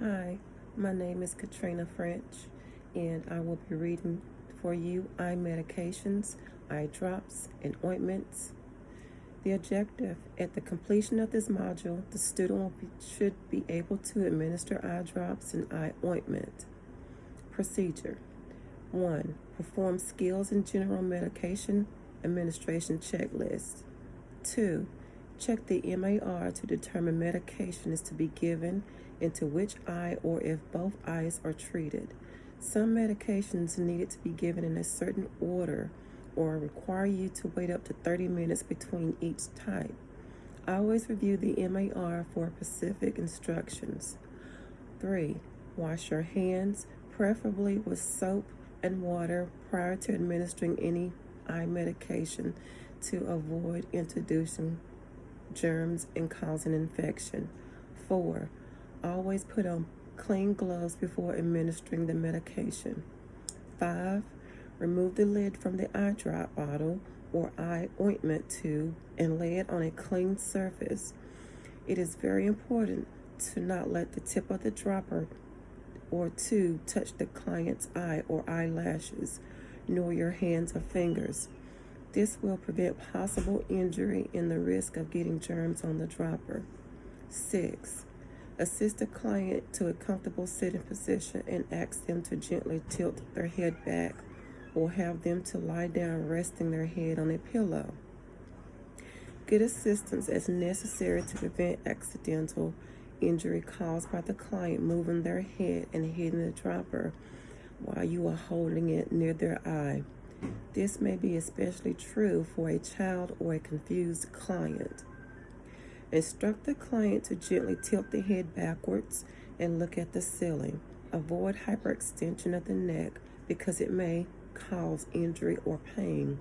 Hi, my name is Katrina French, and I will be reading for you eye medications, eye drops, and ointments. The objective at the completion of this module, the student should be able to administer eye drops and eye ointment. Procedure 1. Perform skills in general medication administration checklist. 2. Check the MAR to determine medication is to be given and to which eye or if both eyes are treated. Some medications needed to be given in a certain order or require you to wait up to 30 minutes between each type. Always review the MAR for specific instructions. 3. Wash your hands, preferably with soap and water, prior to administering any eye medication to avoid introducing germs and causing infection. 4. Always put on clean gloves before administering the medication. 5. Remove the lid from the eye drop bottle or eye ointment tube and lay it on a clean surface. It is very important to not let the tip of the dropper or tube touch the client's eye or eyelashes, nor your hands or fingers. This will prevent possible injury and the risk of getting germs on the dropper. 6. Assist the client to a comfortable sitting position and ask them to gently tilt their head back or have them to lie down resting their head on a pillow. Get assistance as necessary to prevent accidental injury caused by the client moving their head and hitting the dropper while you are holding it near their eye. This may be especially true for a child or a confused client. Instruct the client to gently tilt the head backwards and look at the ceiling. Avoid hyperextension of the neck because it may cause injury or pain.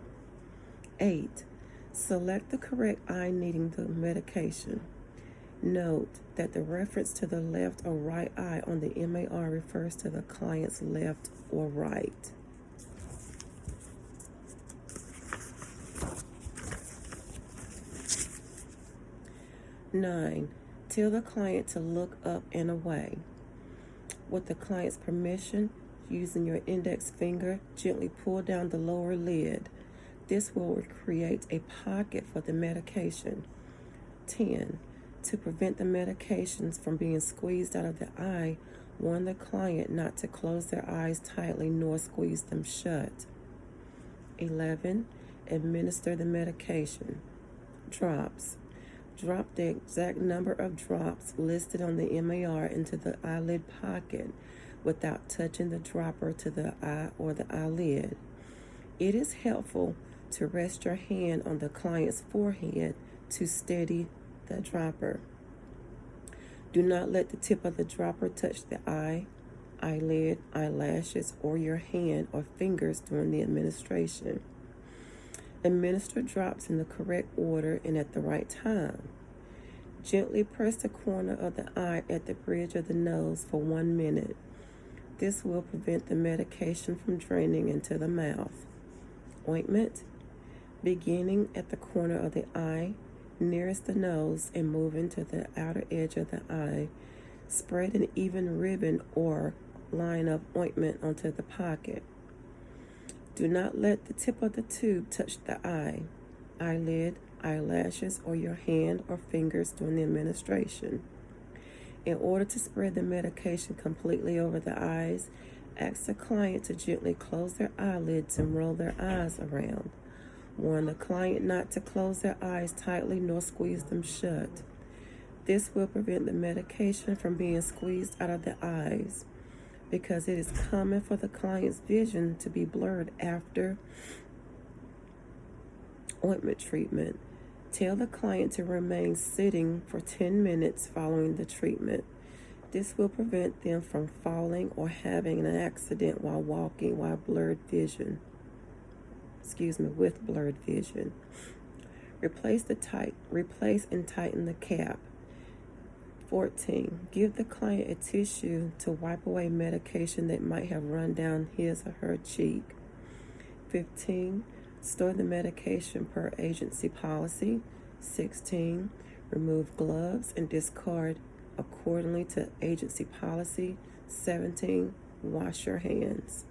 8. Select the correct eye needing the medication. Note that the reference to the left or right eye on the MAR refers to the client's left or right. Nine, tell the client to look up and away. With the client's permission, using your index finger, gently pull down the lower lid. This will create a pocket for the medication. 10. To prevent the medications from being squeezed out of the eye, warn the client not to close their eyes tightly nor squeeze them shut. 11. Administer the medication. Drops. Drop the exact number of drops listed on the MAR into the eyelid pocket without touching the dropper to the eye or the eyelid. It is helpful to rest your hand on the client's forehead to steady the dropper. Do not let the tip of the dropper touch the eye, eyelid, eyelashes, or your hand or fingers during the administration. Administer drops in the correct order and at the right time. Gently press the corner of the eye at the bridge of the nose for 1 minute. This will prevent the medication from draining into the mouth. Ointment. Beginning at the corner of the eye, nearest the nose, and moving to the outer edge of the eye. Spread an even ribbon or line of ointment onto the pocket. Do not let the tip of the tube touch the eye, eyelid, eyelashes, or your hand or fingers during the administration. In order to spread the medication completely over the eyes, ask the client to gently close their eyelids and roll their eyes around. Warn the client not to close their eyes tightly nor squeeze them shut. This will prevent the medication from being squeezed out of the eyes, because it is common for the client's vision to be blurred after ointment treatment. Tell the client to remain sitting for 10 minutes following the treatment. This will prevent them from falling or having an accident while walking with blurred vision. Replace and tighten the cap. 14. Give the client a tissue to wipe away medication that might have run down his or her cheek. 15. Store the medication per agency policy. 16. Remove gloves and discard accordingly to agency policy. 17, wash your hands.